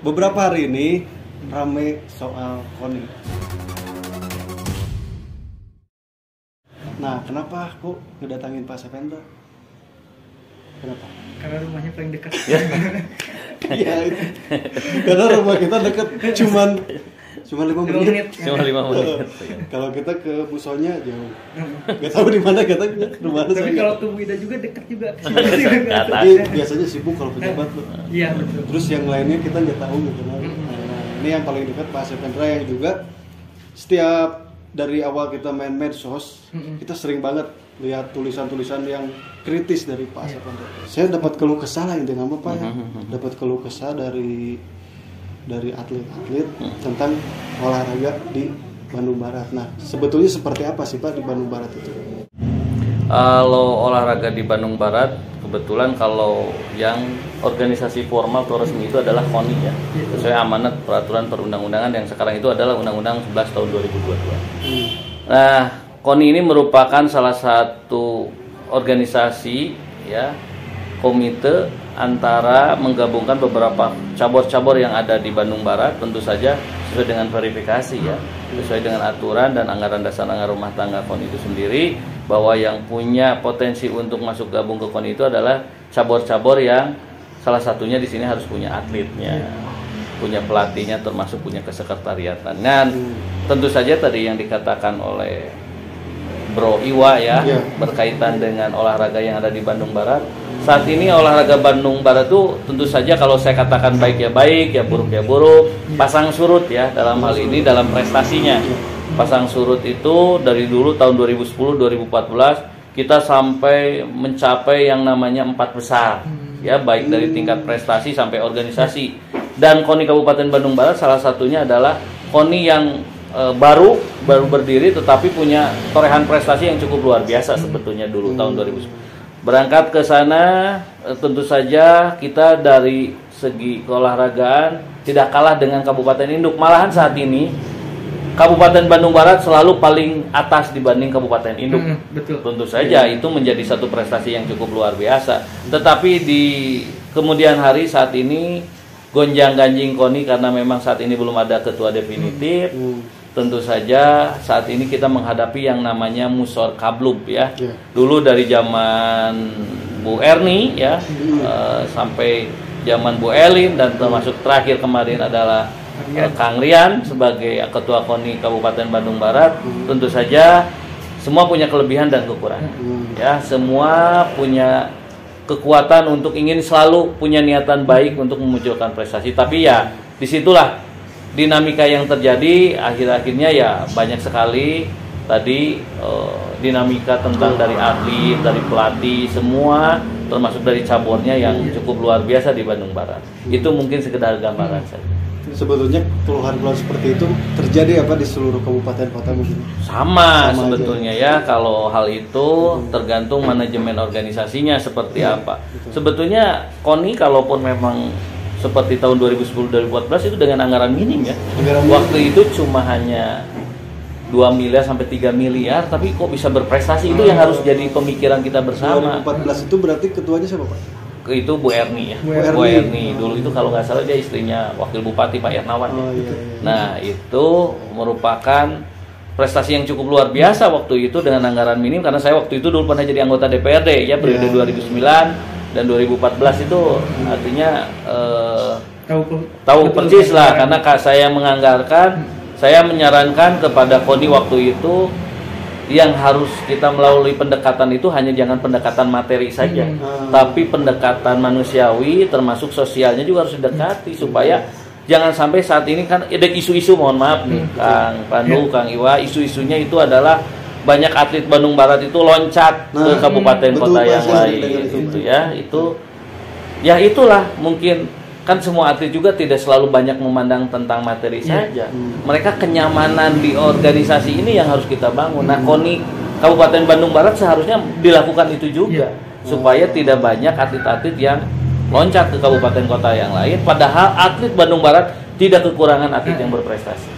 Beberapa hari ini rame soal KONI. Nah, kenapa aku ngedatangin Pak Sependra? Kenapa? Karena rumahnya paling dekat. Iya, itu. Karena rumah kita dekat cuman 5 menit. Cuma 5 menit. Kalau kita ke Busonya jauh. Gak tahu di mana kita rumahnya. Tapi kalau ke Bu Ida juga dekat juga. Tapi biasanya sibuk kalau pejabat loh. Iya betul. Terus yang lainnya kita nggak tahu gitu. Nah, ini yang paling dekat Pak Sependra yang juga setiap dari awal kita main medsos, kita sering banget lihat tulisan-tulisan yang kritis dari Pak Sependra. Saya dapat keluh kesah lah intinya apa Pak ya? Dapat keluh kesah dari atlet-atlet tentang olahraga di Bandung Barat. Nah, sebetulnya seperti apa sih Pak di Bandung Barat itu? Kalau olahraga di Bandung Barat, kebetulan kalau yang organisasi formal atau resmi itu adalah KONI ya, sesuai amanat peraturan perundang-undangan yang sekarang itu adalah Undang-Undang 11 tahun 2022. Nah, KONI ini merupakan salah satu organisasi ya, komite antara menggabungkan beberapa cabur-cabur yang ada di Bandung Barat, tentu saja sesuai dengan verifikasi ya, sesuai dengan aturan dan anggaran dasar anggaran rumah tangga KONI itu sendiri, bahwa yang punya potensi untuk masuk gabung ke KONI itu adalah cabur-cabur yang salah satunya di sini harus punya atletnya, punya pelatihnya, termasuk punya kesekretariatan. Dan tentu saja tadi yang dikatakan oleh Bro Iwa ya, berkaitan dengan olahraga yang ada di Bandung Barat. Saat ini olahraga Bandung Barat itu tentu saja kalau saya katakan baik ya baik, ya buruk ya buruk, pasang surut ya dalam hal ini dalam prestasinya. Pasang surut itu dari dulu tahun 2010-2014 kita sampai mencapai yang namanya 4 besar ya, baik dari tingkat prestasi sampai organisasi. Dan KONI Kabupaten Bandung Barat salah satunya adalah KONI yang baru berdiri tetapi punya torehan prestasi yang cukup luar biasa sebetulnya dulu tahun 2010. Berangkat ke sana tentu saja kita dari segi keolahragaan tidak kalah dengan Kabupaten Induk. Malahan saat ini Kabupaten Bandung Barat selalu paling atas dibanding Kabupaten Induk. Betul. Tentu saja itu menjadi satu prestasi yang cukup luar biasa. Tetapi di kemudian hari saat ini gonjang-ganjing KONI karena memang saat ini belum ada ketua definitif. Tentu saja saat ini kita menghadapi yang namanya Musor Kablub ya. Dulu dari zaman Bu Erni ya, sampai zaman Bu Elin dan termasuk terakhir kemarin adalah Kang Rian sebagai ketua KONI Kabupaten Bandung Barat. Tentu saja semua punya kelebihan dan kekurangan. Ya, semua punya kekuatan untuk ingin selalu punya niatan baik untuk memunculkan prestasi. Tapi ya disitulah dinamika yang terjadi akhir-akhirnya ya banyak sekali tadi dinamika tentang dari atlet, dari pelatih, semua termasuk dari caburnya yang cukup luar biasa di Bandung Barat. Itu mungkin sekedar gambaran saja. Sebetulnya keluhan-keluhan seperti itu terjadi apa di seluruh kabupaten kota mungkin? Sama sebetulnya aja. Ya, kalau hal itu tergantung manajemen organisasinya seperti apa. Sebetulnya KONI kalaupun memang seperti tahun 2010-2014 itu dengan anggaran minim ya. Waktu itu cuma hanya 2 miliar sampai 3 miliar, tapi kok bisa berprestasi, itu yang harus jadi pemikiran kita bersama. 2014 itu berarti ketuanya siapa Pak? Itu Bu Erni ya. Bu Erni dulu itu kalau nggak salah dia istrinya Wakil Bupati Pak Ernawan. Nah itu merupakan prestasi yang cukup luar biasa waktu itu dengan anggaran minim, karena saya waktu itu dulu pernah jadi anggota DPRD ya periode 2009 dan 2014 itu artinya tahu persis lah, karena saya menganggarkan, saya menyarankan kepada KONI waktu itu yang harus kita melalui pendekatan itu hanya jangan pendekatan materi saja, tapi pendekatan manusiawi termasuk sosialnya juga harus didekati supaya jangan sampai saat ini kan ada isu-isu, mohon maaf nih Kang Pandu, Kang Iwa, isu-isunya itu adalah banyak atlet Bandung Barat itu loncat ke kabupaten kota yang lain gitu ya. Itu ya itulah mungkin kan semua atlet juga tidak selalu banyak memandang tentang materi saja. Mereka kenyamanan di organisasi ini yang harus kita bangun. Nah, KONI Kabupaten Bandung Barat seharusnya dilakukan itu juga supaya tidak banyak atlet-atlet yang loncat ke kabupaten kota yang lain, padahal atlet Bandung Barat tidak kekurangan atlet yang berprestasi.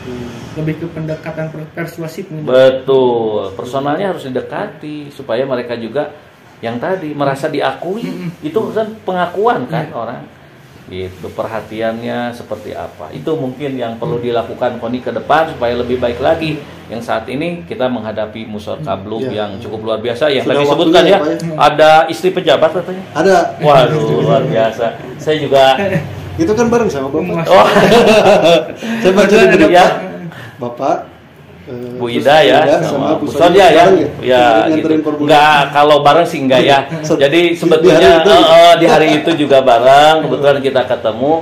Lebih ke pendekatan persuasif. Betul, personalnya harus didekati supaya mereka juga yang tadi merasa diakui. Itu kan pengakuan kan orang. gitu, perhatiannya seperti apa. Itu mungkin yang perlu dilakukan KONI ke depan supaya lebih baik lagi. Yang saat ini kita menghadapi musor kabluk yang cukup luar biasa. Yang Sudah tadi sebutkan ya, Pak, ya, ada istri pejabat katanya. ada. Waduh, luar biasa. Saya juga Itu kan bareng sama bapak. oh, Saya baca di buku ya. bapak Bu terus Ida ya sama Bu Bu Sodia ya. bareng Ya nganterin gitu. formulir. Enggak, kalau bareng sih enggak ya. Jadi sebetulnya Di hari itu. di hari itu juga bareng, kebetulan kita ketemu.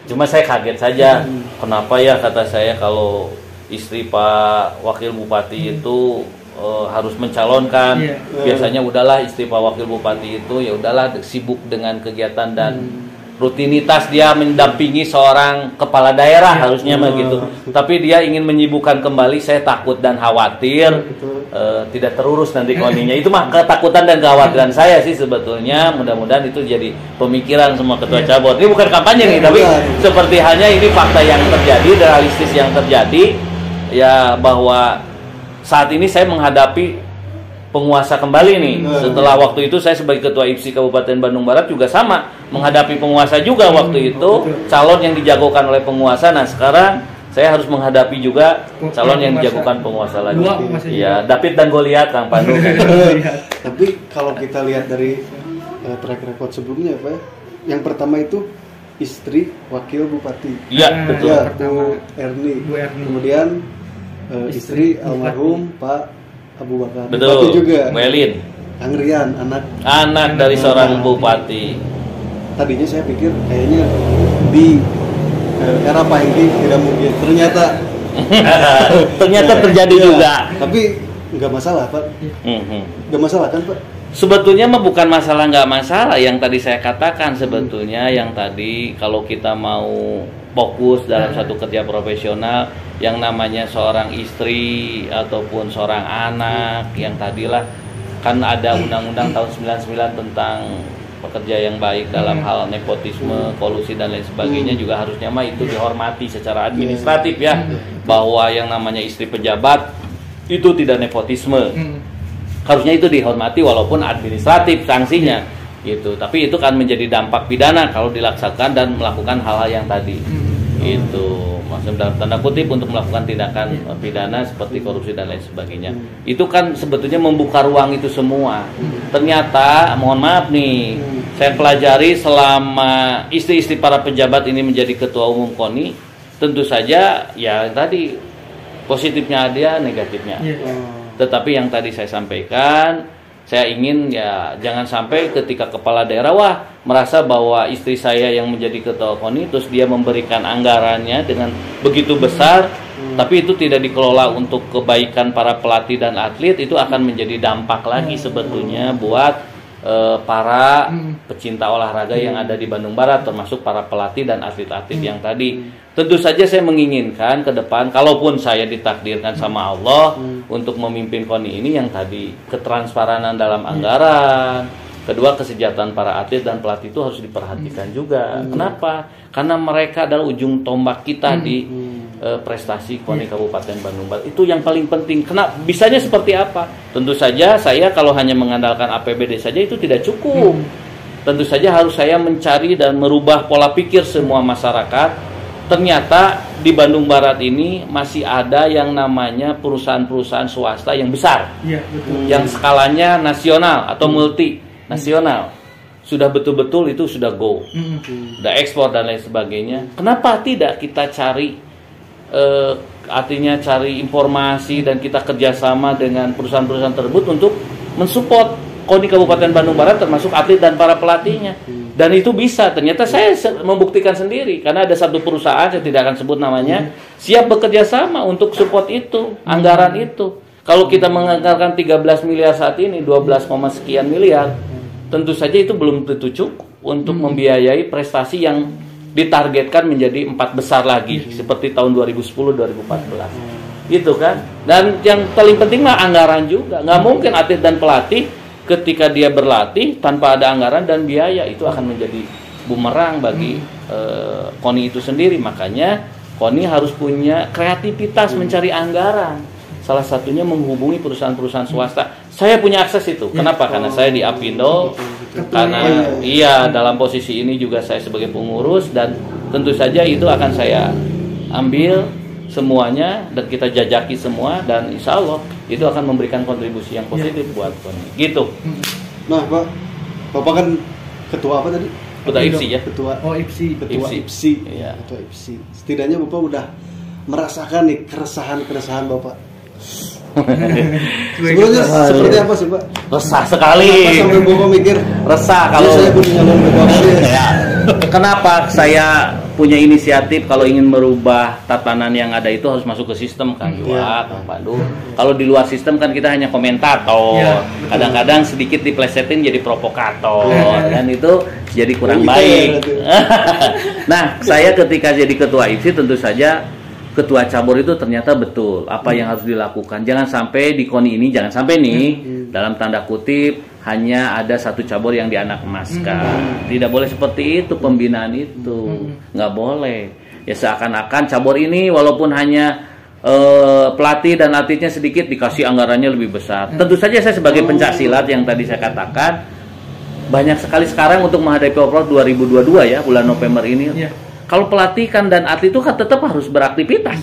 Cuma saya kaget saja. Kenapa ya kata saya kalau istri Pak Wakil Bupati itu harus mencalonkan. Iya. Biasanya udahlah istri Pak Wakil Bupati itu ya udahlah sibuk dengan kegiatan dan rutinitas dia mendampingi seorang kepala daerah harusnya mah gitu. Tapi dia ingin menyibukkan kembali, saya takut dan khawatir tidak terurus nanti KONI-nya. Itu mah ketakutan dan kekhawatiran saya sih sebetulnya. Mudah-mudahan itu jadi pemikiran semua ketua cabur. Ini bukan kampanye nih, tapi seperti hanya ini fakta yang terjadi, realistis yang terjadi ya, bahwa saat ini saya menghadapi penguasa kembali nih. Setelah waktu itu saya sebagai ketua IPSI Kabupaten Bandung Barat juga sama menghadapi penguasa juga waktu itu, calon yang dijagokan oleh penguasa. Nah sekarang saya harus menghadapi juga calon yang dijagokan penguasa lagi. Iya, David dan Goliat, Kang Pandu. Tapi kalau kita lihat dari track record sebelumnya Pak, yang pertama itu istri Wakil Bupati. Iya, betul. Ya, Bu Erni. Kemudian istri almarhum Pak Abu Bakar. Betul. Bupati juga. Melin. Angrian, Anak dari seorang bupati. Tadinya saya pikir kayaknya di era Pak Hengki tidak mungkin. Ternyata terjadi juga. Tapi nggak masalah Pak. Nggak masalah kan Pak? Sebetulnya mah bukan masalah nggak masalah. Yang tadi saya katakan sebetulnya yang tadi kalau kita mau fokus dalam satu kerja profesional, yang namanya seorang istri ataupun seorang anak, yang tadilah kan ada undang-undang tahun 99 tentang pekerja yang baik dalam hal nepotisme, kolusi dan lain sebagainya, juga harusnya mah itu dihormati secara administratif ya, bahwa yang namanya istri pejabat itu tidak nepotisme. Harusnya itu dihormati walaupun administratif sanksinya gitu. Tapi itu kan menjadi dampak pidana kalau dilaksanakan dan melakukan hal-hal yang tadi. Itu maksud dalam tanda kutip untuk melakukan tindakan pidana seperti korupsi dan lain sebagainya. Itu kan sebetulnya membuka ruang itu semua. Ternyata mohon maaf nih, saya pelajari selama istri-istri para pejabat ini menjadi ketua umum KONI, tentu saja ya tadi positifnya ada, negatifnya ada. Tetapi yang tadi saya sampaikan, saya ingin ya jangan sampai ketika kepala daerah merasa bahwa istri saya yang menjadi ketua KONI terus dia memberikan anggarannya dengan begitu besar, tapi itu tidak dikelola untuk kebaikan para pelatih dan atlet, itu akan menjadi dampak lagi sebetulnya buat para pecinta olahraga yang ada di Bandung Barat, termasuk para pelatih dan atlet-atlet yang tadi. Tentu saja saya menginginkan ke depan, kalaupun saya ditakdirkan sama Allah untuk memimpin KONI ini, yang tadi ketransparan dalam anggaran, kedua kesejahteraan para atlet dan pelatih itu harus diperhatikan juga. Kenapa? Karena mereka adalah ujung tombak kita di prestasi KONI Kabupaten Bandung Barat. Itu yang paling penting. Kenapa? Bisanya seperti apa? Tentu saja saya kalau hanya mengandalkan APBD saja itu tidak cukup. Tentu saja harus saya mencari dan merubah pola pikir semua masyarakat. Ternyata di Bandung Barat ini masih ada yang namanya perusahaan-perusahaan swasta yang besar, yang skalanya nasional atau multinasional. Sudah betul-betul itu sudah go, sudah ekspor dan lain sebagainya. Kenapa tidak kita cari, artinya cari informasi dan kita kerjasama dengan perusahaan-perusahaan tersebut untuk mensupport KONI Kabupaten Bandung Barat termasuk atlet dan para pelatihnya. Dan itu bisa, ternyata saya membuktikan sendiri. Karena ada satu perusahaan, saya tidak akan sebut namanya, siap bekerja sama untuk support itu, anggaran itu. Kalau kita menganggarkan 13 miliar saat ini, 12, sekian miliar, tentu saja itu belum tentu cukup untuk membiayai prestasi yang ditargetkan menjadi 4 besar lagi, seperti tahun 2010-2014. Gitu kan. Dan yang paling penting mah anggaran juga. Nggak mungkin atlet dan pelatih ketika dia berlatih tanpa ada anggaran dan biaya, itu akan menjadi bumerang bagi KONI itu sendiri. Makanya KONI harus punya kreativitas mencari anggaran. Salah satunya menghubungi perusahaan-perusahaan swasta. Saya punya akses itu. Kenapa? Karena saya di Apindo, karena iya dalam posisi ini juga saya sebagai pengurus, dan tentu saja itu akan saya ambil semuanya dan kita jajaki semua, dan insya Allah itu akan memberikan kontribusi yang positif buat KONI. Gitu. Nah, Pak, Bapak kan ketua apa tadi? Ketua IPSI ya. Ketua IPSI. Ketua IPSI. IPSI. Iya. Ketua IPSI. Setidaknya Bapak udah merasakan nih keresahan Bapak. Sebenarnya seperti apa sih, Pak? Resah sekali. Kenapa sampai Bapak mikir Resah kalau saya punya nyalon ketua KONI? Ya. Kenapa saya punya inisiatif kalau ingin merubah tatanan yang ada itu harus masuk ke sistem, Kang Iwa, Kang Pandu. Kalau di luar sistem kan kita hanya komentator. Kadang-kadang sedikit diplesetin jadi provokator, dan itu jadi kurang baik. Nah, saya ketika jadi ketua IPSI tentu saja ketua cabur itu ternyata betul apa yang harus dilakukan. Jangan sampai di KONI ini, jangan sampai nih dalam tanda kutip hanya ada satu cabur yang dianak emaskan. Tidak boleh seperti itu pembinaan itu, nggak boleh. Ya seakan-akan cabur ini walaupun hanya pelatih dan atletnya sedikit dikasih anggarannya lebih besar. Tentu saja saya sebagai pencak silat yang tadi saya katakan banyak sekali sekarang untuk menghadapi Oprod 2022 ya bulan November ini. Kalau pelatih kan dan atlet itu kan tetap harus beraktivitas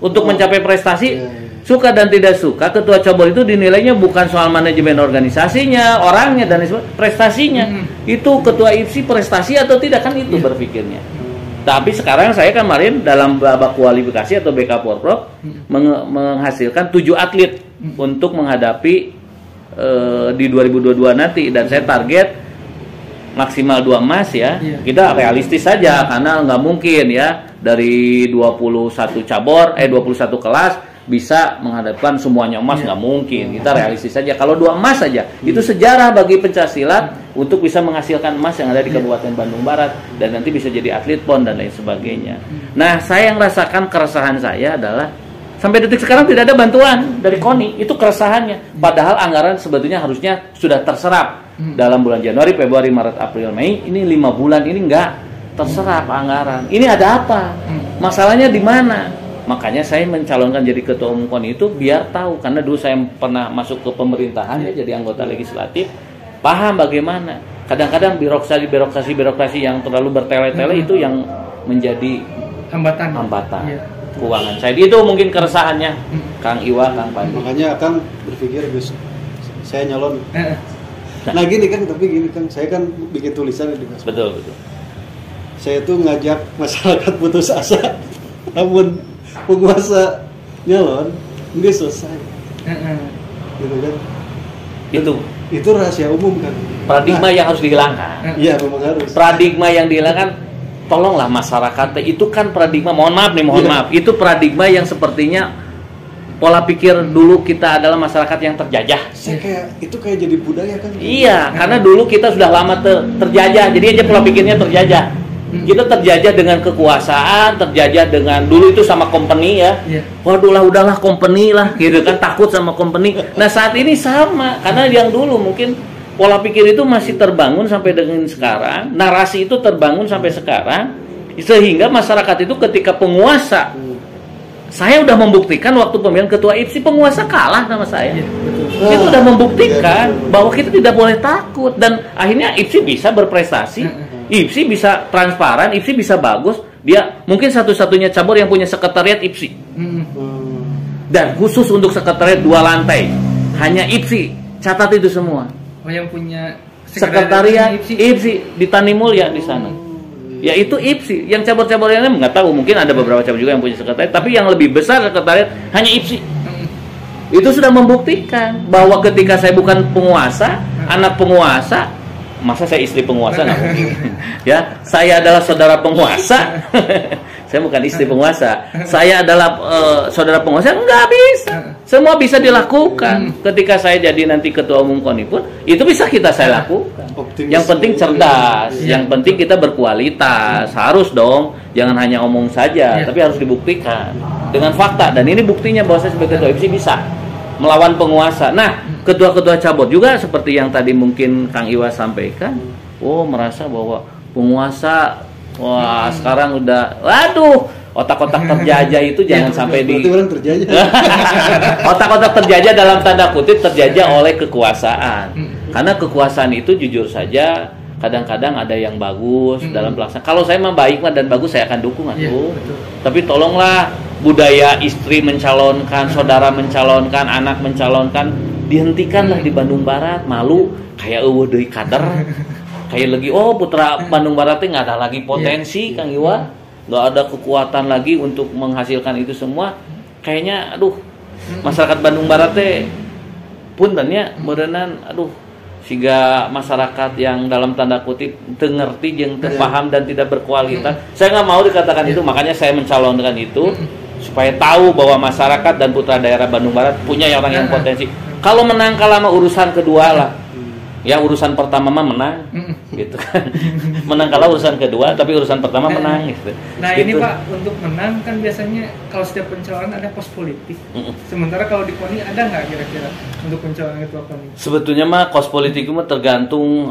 untuk mencapai prestasi. Suka dan tidak suka, ketua cabur itu dinilainya bukan soal manajemen organisasinya, orangnya dan prestasinya. Itu ketua IPSI prestasi atau tidak, kan itu berpikirnya. Tapi sekarang saya kemarin dalam babak kualifikasi atau BK Porprov menghasilkan 7 atlet untuk menghadapi di 2022 nanti, dan saya target maksimal 2 emas ya. Kita realistis saja karena nggak mungkin ya dari 21 cabur 21 kelas bisa menghadapkan semuanya emas, nggak mungkin. Kita realistis saja. Kalau 2 emas saja itu sejarah bagi pencaksilat untuk bisa menghasilkan emas yang ada di Kabupaten Bandung Barat, dan nanti bisa jadi atlet PON dan lain sebagainya. Nah, saya yang rasakan keresahan saya adalah sampai detik sekarang tidak ada bantuan dari KONI. Itu keresahannya. Padahal anggaran sebetulnya harusnya sudah terserap dalam bulan Januari, Februari, Maret, April, Mei. Ini 5 bulan ini nggak terserap anggaran. Ini ada apa? Masalahnya di mana? Makanya saya mencalonkan jadi ketua umum KONI itu biar tahu, karena dulu saya pernah masuk ke pemerintahan ya, jadi anggota legislatif, paham bagaimana. Kadang-kadang birokrasi yang terlalu bertele-tele itu yang menjadi hambatan keuangan. Saya itu mungkin keresahannya, Kang Iwa, Kang Pandu. Makanya Kang berpikir, Gus, saya nyalon. Nah gini kan, saya kan bikin tulisan di Mas. Betul. Saya tuh ngajak masyarakat putus asa, namun penguasa nyalon nggak selesai. Gitu kan? Itu rahasia umum kan. Paradigma yang harus dihilangkan. Iya, memang harus. Paradigma yang dihilangkan, tolonglah masyarakat. Itu kan paradigma, mohon maaf. Itu paradigma yang sepertinya pola pikir dulu kita adalah masyarakat yang terjajah. Itu kayak jadi budaya kan? Iya, karena dulu kita sudah lama terjajah. Jadi aja pola pikirnya terjajah. Kita terjajah dengan kekuasaan, terjajah dengan dulu itu sama company ya. Waduh lah, udahlah company lah, gitu kan, takut sama company. Nah saat ini sama, karena yang dulu mungkin pola pikir itu masih terbangun sampai dengan sekarang, narasi itu terbangun sampai sekarang, sehingga masyarakat itu ketika penguasa, saya udah membuktikan waktu pemilihan ketua IPSI penguasa kalah sama saya. Itu udah membuktikan bahwa kita tidak boleh takut, dan akhirnya IPSI bisa berprestasi. IPSI bisa transparan, IPSI bisa bagus. Dia mungkin satu-satunya cabur yang punya sekretariat IPSI. Dan khusus untuk sekretariat 2 lantai, hanya IPSI. Catat itu semua. Oh, yang punya sekretariat IPSI di Tani Mulya di sana. Ya itu IPSI. Yang cabur-cabur yang lain nggak tahu, mungkin ada beberapa cabur juga yang punya sekretariat, tapi yang lebih besar sekretariat hanya IPSI. Itu sudah membuktikan bahwa ketika saya bukan penguasa, anak penguasa, masa saya istri penguasa nggak mungkin. Ya, saya adalah saudara penguasa. Saya bukan istri penguasa. Saya adalah saudara penguasa, nggak bisa. Semua bisa dilakukan. Ketika saya jadi nanti ketua umum KONI pun itu bisa saya lakukan. Yang penting cerdas, yang penting kita berkualitas. Harus dong, jangan hanya omong saja, tapi harus dibuktikan dengan fakta. Dan ini buktinya bahwa saya sebagai ketua IPSI bisa melawan penguasa. Nah, ketua-ketua cabur juga seperti yang tadi mungkin Kang Iwa sampaikan, merasa bahwa penguasa, sekarang udah, waduh, Otak-otak terjajah itu jangan sampai di Berarti orang terjajah. otak-otak terjajah dalam tanda kutip terjajah oleh kekuasaan. Karena kekuasaan itu jujur saja kadang-kadang ada yang bagus dalam pelaksanaan. Kalau saya mah baik mah dan bagus saya akan dukung atuh. Tapi tolonglah budaya istri mencalonkan, saudara mencalonkan, anak mencalonkan dihentikanlah di Bandung Barat. Malu kayak eueuh deui kader. Kayak lagi putra Bandung Barat teh nggak ada lagi potensi Kang Iwa. Nggak ada kekuatan lagi untuk menghasilkan itu semua. Kayaknya masyarakat Bandung Barat teh puntennya meureunnan sehingga masyarakat yang dalam tanda kutip teu ngerti jeung teu paham dan tidak berkualitas. Saya nggak mau dikatakan itu, makanya saya mencalonkan itu supaya tahu bahwa masyarakat dan putra daerah Bandung Barat punya orang yang potensi. Kalau menang kalah mah urusan kedua lah. Ya urusan pertama mah menang gitu kan. Menang kalah urusan kedua, tapi urusan pertama menang gitu. Nah gitu. ini Pak, untuk menang kan biasanya kalau setiap pencalonan ada pos politik. Sementara kalau di KONI ada nggak kira-kira untuk pencalonan ketua KONI? Sebetulnya mah kos politik itu mah tergantung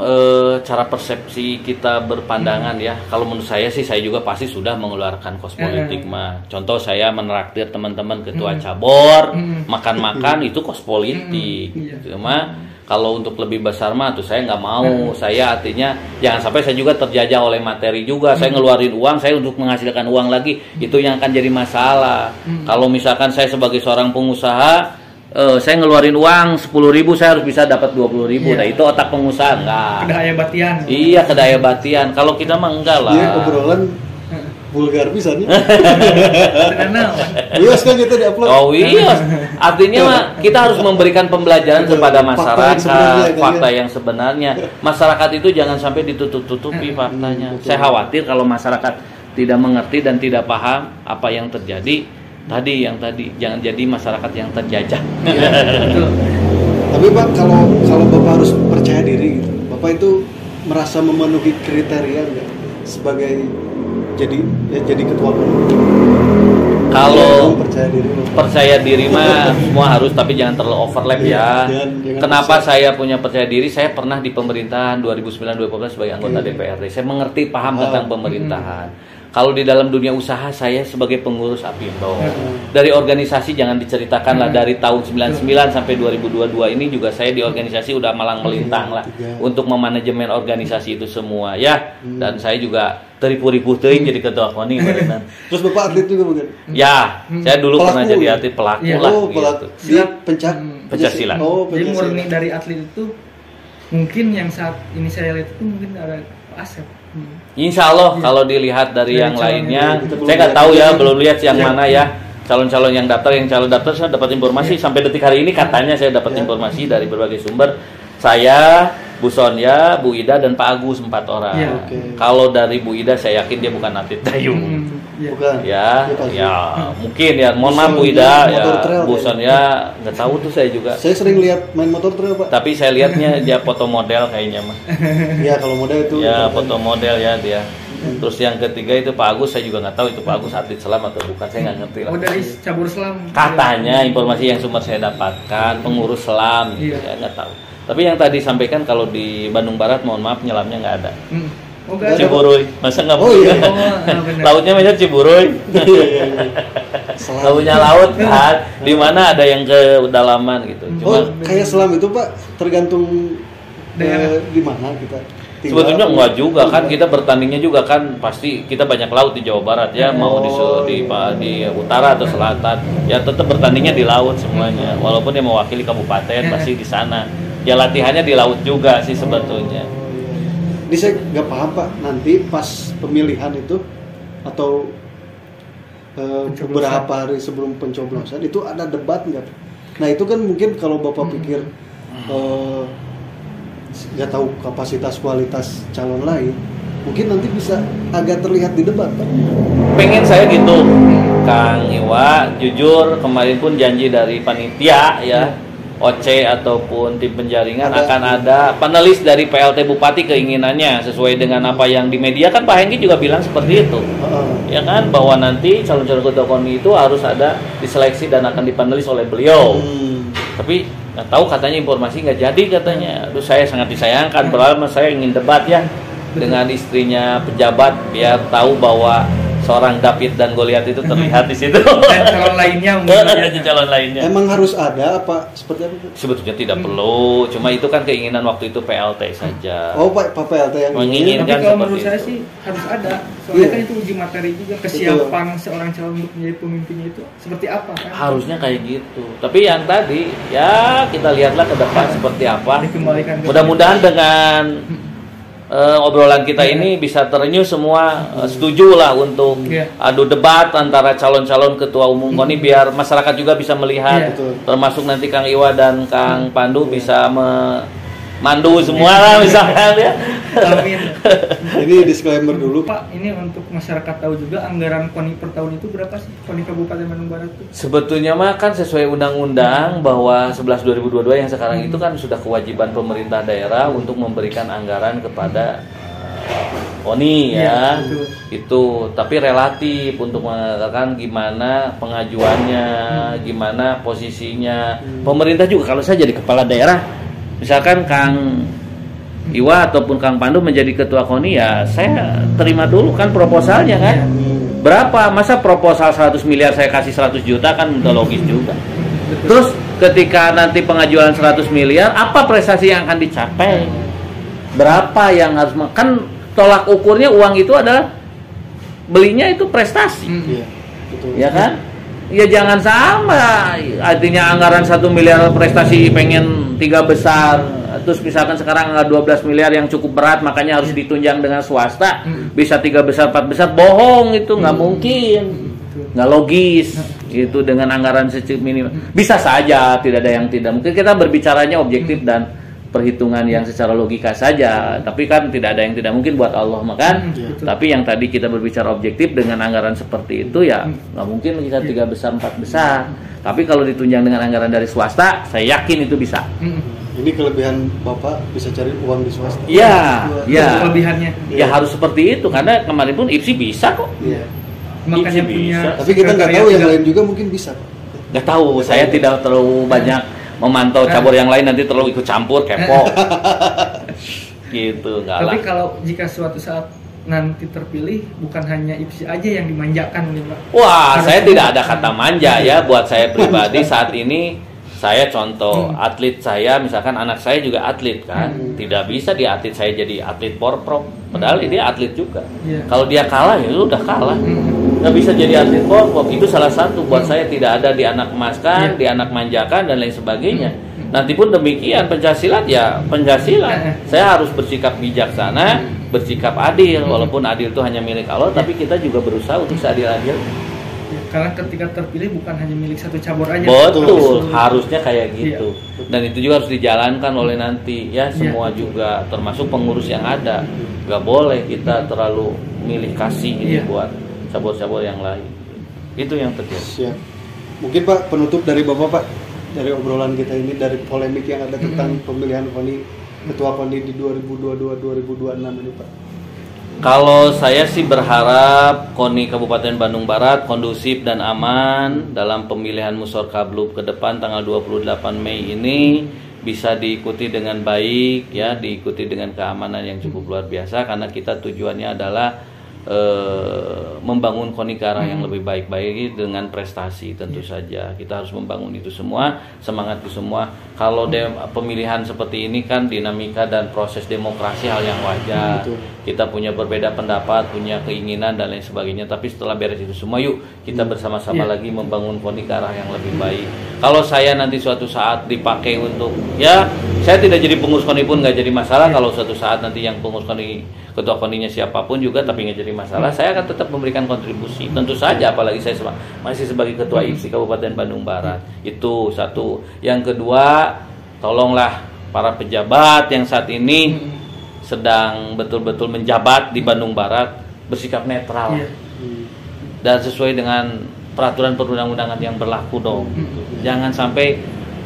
cara persepsi kita berpandangan ya. Kalau menurut saya sih saya juga pasti sudah mengeluarkan kos politik mah. Contoh saya menraktir teman-teman ketua cabor, makan-makan itu kos politik. Gitu mah. Kalau untuk lebih besar mah tuh saya nggak mau. Saya artinya jangan sampai saya juga terjajah oleh materi juga. Saya ngeluarin uang saya untuk menghasilkan uang lagi. Itu yang akan jadi masalah. Kalau misalkan saya sebagai seorang pengusaha, saya ngeluarin uang 10.000 saya harus bisa dapat 20.000. Nah itu otak pengusaha enggak. Kedaya batian. Iya kedaya batian. Kalau kita mah enggak lah. Dia obrolan vulgar pisan nih. Kenal. Wios kan kita di-upload. Oh iya. Artinya mah kita harus memberikan pembelajaran kepada masyarakat fakta yang sebenarnya. Masyarakat itu jangan sampai ditutup-tutupi faktanya. Saya khawatir kalau masyarakat tidak mengerti dan tidak paham apa yang terjadi. Tadi jangan jadi masyarakat yang terjajah. Tapi Pak, kalau Bapak harus percaya diri gitu. Bapak itu merasa memenuhi kriteria enggak sebagai jadi ketua KONI? Kalau ya, percaya diri mah semua harus, tapi jangan terlalu overlap ya. Jangan kenapa saya punya percaya diri? Saya pernah di pemerintahan 2009-2014 sebagai anggota DPRD. Saya mengerti paham tentang pemerintahan. Kalau di dalam dunia usaha saya sebagai pengurus Apindo. Dari organisasi jangan diceritakan lah, dari tahun 99 sampai 2022 ini juga saya di organisasi udah malang melintang lah untuk memanajemen organisasi itu semua ya. Dan saya juga teripu-ripu teuing jadi ketua KONI barengan. Terus Bapak atlet juga mungkin? Ya, saya dulu pernah jadi atlet pelaku lah gitu. Di pencak silat. Jadi murni dari atlet itu mungkin yang saat ini saya lihat itu mungkin ada Asep. Insya Allah kalau dilihat dari yang lainnya, saya nggak tahu ya, belum lihat yang mana ya calon-calon yang daftar, calon daftar saya dapat informasi sampai detik hari ini katanya saya dapat informasi dari berbagai sumber. Saya, Bu Sonia, Bu Ida dan Pak Agus 4 orang. Kalau dari Bu Ida saya yakin dia bukan atlet dayung. Bukan. Ya, mungkin ya. Mohon maaf Bu Ida, ya Bu Sonia nggak tahu tuh saya juga. Saya sering lihat main motor trail Pak. Tapi saya lihatnya dia foto model kayaknya mah. Ya kalau model itu. Ya foto model ya dia. Terus yang ketiga itu Pak Agus, saya juga nggak tahu itu Pak Agus atlet selam atau bukan, saya nggak ngerti lah. Oh dari cabur selam. Katanya informasi yang sumber saya dapatkan pengurus selam, gitu ya nggak tahu. Tapi yang tadi sampaikan kalau di Bandung Barat mohon maaf nyelamnya nggak ada. Ciburuy, masa nggak boleh? Lautnya macam Ciburuy. Nggak punya laut kan? Di mana ada yang ke kedalaman gitu. Cuma kayak selam itu Pak tergantung di mana kita. Sebetulnya enggak juga kan, kita bertandingnya juga kan pasti kita banyak laut di Jawa Barat ya, mau di utara atau selatan ya tetap bertandingnya di laut semuanya, walaupun yang mewakili kabupaten pasti di sana ya, latihannya di laut juga sih sebetulnya. Ini saya nggak paham Pak, nanti pas pemilihan itu atau beberapa hari sebelum pencoblosan itu ada debat nggak? Nah itu kan mungkin kalau Bapak pikir nggak tahu kapasitas kualitas calon lain, mungkin nanti bisa agak terlihat di debat Pak. Pengen saya gitu Kang Iwa, jujur kemarin pun janji dari panitia ya, OC ataupun tim penjaringan akan ada panelis dari PLT Bupati, keinginannya sesuai dengan apa yang di media kan Pak Hengki juga bilang seperti itu ya kan, bahwa nanti calon-calon ketua KONI itu harus ada diseleksi dan akan dipanelis oleh beliau. Tapi nggak tahu katanya informasi nggak jadi katanya. Aduh saya sangat disayangkan, padahal saya ingin debat ya dengan istrinya pejabat biar tahu bahwa seorang David dan Goliat itu terlihat di situ. Dan calon lainnya mungkin. Calon lainnya. Emang harus ada apa seperti apa Pak? Sebetulnya tidak perlu, cuma itu kan keinginan waktu itu PLT saja. Oh Pak PLT yang Menginginkan Tapi kalau seperti menurut saya itu. sih harus ada. Soalnya Iya. kan itu uji materi juga kesiapan seorang calon untuk menjadi pemimpinnya itu seperti apa kan? Harusnya kayak gitu. Tapi yang tadi ya kita lihatlah ke depan seperti apa. Dikembalikan ke Mudah-mudahan dengan obrolan kita ini bisa terenyuh semua, setuju lah untuk Iya. adu debat antara calon-calon ketua umum KONI biar masyarakat juga bisa melihat, Iya. Betul. termasuk nanti Kang Iwa dan Kang Pandu bisa memandu semua lah misalkan ya. Amin. Ini disclaimer dulu Pak. Pak, ini untuk masyarakat tahu juga anggaran KONI per tahun itu berapa sih? KONI Kabupaten Bandung Barat itu? Sebetulnya mah kan sesuai undang-undang bahwa 11/2022 yang sekarang itu kan sudah kewajiban pemerintah daerah untuk memberikan anggaran kepada KONI ya. Iya, betul. Itu tapi relatif untuk mengatakan gimana pengajuannya, gimana posisinya. Pemerintah juga kalau saya jadi kepala daerah, misalkan Kang Iwa ataupun Kang Pandu menjadi ketua KONI ya saya terima dulu kan proposalnya kan. Berapa? Masa proposal 100 miliar saya kasih 100 juta kan udah logis juga. Terus ketika nanti pengajuan 100 miliar apa prestasi yang akan dicapai? Berapa yang harus kan tolak ukurnya uang itu adalah belinya itu prestasi. Iya. Betul. Ya kan? Ya jangan sama. Artinya anggaran 1 miliar prestasi pengen 3 besar. Terus misalkan sekarang anggaran 12 miliar yang cukup berat makanya harus ditunjang dengan swasta. Bisa 3 besar, 4 besar. Bohong itu nggak mungkin. Nggak logis. Itu dengan anggaran minimal. Bisa saja tidak ada yang tidak. Mungkin kita berbicaranya objektif dan perhitungan yang secara logika saja, tapi kan tidak ada yang tidak mungkin buat Allah makan. Tapi yang tadi kita berbicara objektif dengan anggaran seperti itu ya nggak mungkin kita 3 besar 4 besar. Tapi kalau ditunjang dengan anggaran dari swasta, saya yakin itu bisa. Ini kelebihan Bapak bisa cari uang di swasta. Iya, iya. Kelebihannya. Ya harus seperti itu karena kemarin pun IPSI bisa kok. Iya. Makanya Bisa. punya. Tapi kita nggak tahu yang lain juga mungkin bisa Pak. Nggak tahu, saya tidak terlalu banyak memantau cabur yang lain nanti terlalu ikut campur kepo. Gitu, enggak lah. Tapi kalau jika suatu saat nanti terpilih, bukan hanya IPSI aja yang dimanjakan nih Pak. Wah, saya tidak ada kata manja ya buat saya pribadi saat ini. Saya contoh atlet saya, misalkan anak saya juga atlet kan, tidak bisa di atlet saya jadi atlet porprov, padahal dia atlet juga. Iya. Kalau dia kalah ya udah kalah, nggak bisa jadi atlet porprov. Itu salah satu buat saya tidak ada di anak emaskan, di anak manjakan dan lain sebagainya. Nanti pun demikian pencaksilat ya pencaksilat. Saya harus bersikap bijaksana, bersikap adil, walaupun adil itu hanya milik Allah, tapi kita juga berusaha untuk seadil-adil. Karena ketika terpilih bukan hanya milik satu cabur aja. Betul, harusnya kayak gitu. Iya. Dan itu juga harus dijalankan oleh nanti ya semua juga, termasuk pengurus yang ada. Gak boleh kita terlalu milih kasih ini buat cabur-cabur yang lain. Itu yang terjadi. Siap. Mungkin Pak penutup dari Bapak Pak dari obrolan kita ini dari polemik yang ada tentang pemilihan KONI ketua KONI di 2022-2026 ini Pak. Kalau saya sih berharap KONI Kabupaten Bandung Barat kondusif dan aman dalam pemilihan Musyawarah ke depan tanggal 28 Mei ini bisa diikuti dengan baik ya, diikuti dengan keamanan yang cukup luar biasa karena kita tujuannya adalah membangun KONI ke arah yang lebih baik-baik dengan prestasi tentu saja. Kita harus membangun itu semua, semangat itu semua. Kalau pemilihan seperti ini kan dinamika dan proses demokrasi hal yang wajar. Kita punya berbeda pendapat, punya keinginan dan lain sebagainya. Tapi setelah beres itu semua, yuk kita bersama-sama lagi membangun KONI ke arah yang lebih baik. Kalau saya nanti suatu saat dipakai untuk ya, saya tidak jadi pengurus KONI pun nggak jadi masalah. Kalau suatu saat nanti yang pengurus KONI, ketua KONI-nya siapapun juga tapi nggak jadi masalah, saya akan tetap memberikan kontribusi. Tentu saja, apalagi saya masih sebagai ketua IPSI Kabupaten Bandung Barat. Itu satu. Yang kedua, tolonglah para pejabat yang saat ini sedang betul-betul menjabat di Bandung Barat bersikap netral dan sesuai dengan peraturan perundang-undangan yang berlaku dong. Jangan sampai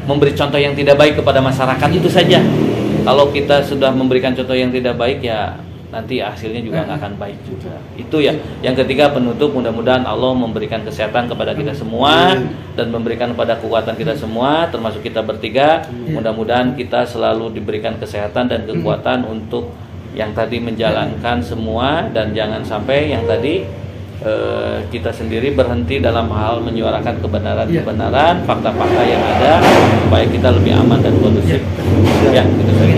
memberi contoh yang tidak baik kepada masyarakat, itu saja. Kalau kita sudah memberikan contoh yang tidak baik ya nanti hasilnya juga nggak akan baik juga. Itu ya. Yang ketiga penutup, mudah-mudahan Allah memberikan kesehatan kepada kita semua dan memberikan kepada kekuatan kita semua, termasuk kita bertiga. Mudah-mudahan kita selalu diberikan kesehatan dan kekuatan untuk yang tadi menjalankan semua dan jangan sampai yang tadi kita sendiri berhenti dalam hal menyuarakan kebenaran-kebenaran, fakta-fakta yang ada supaya kita lebih aman dan kondusif. Ya, gitu saja.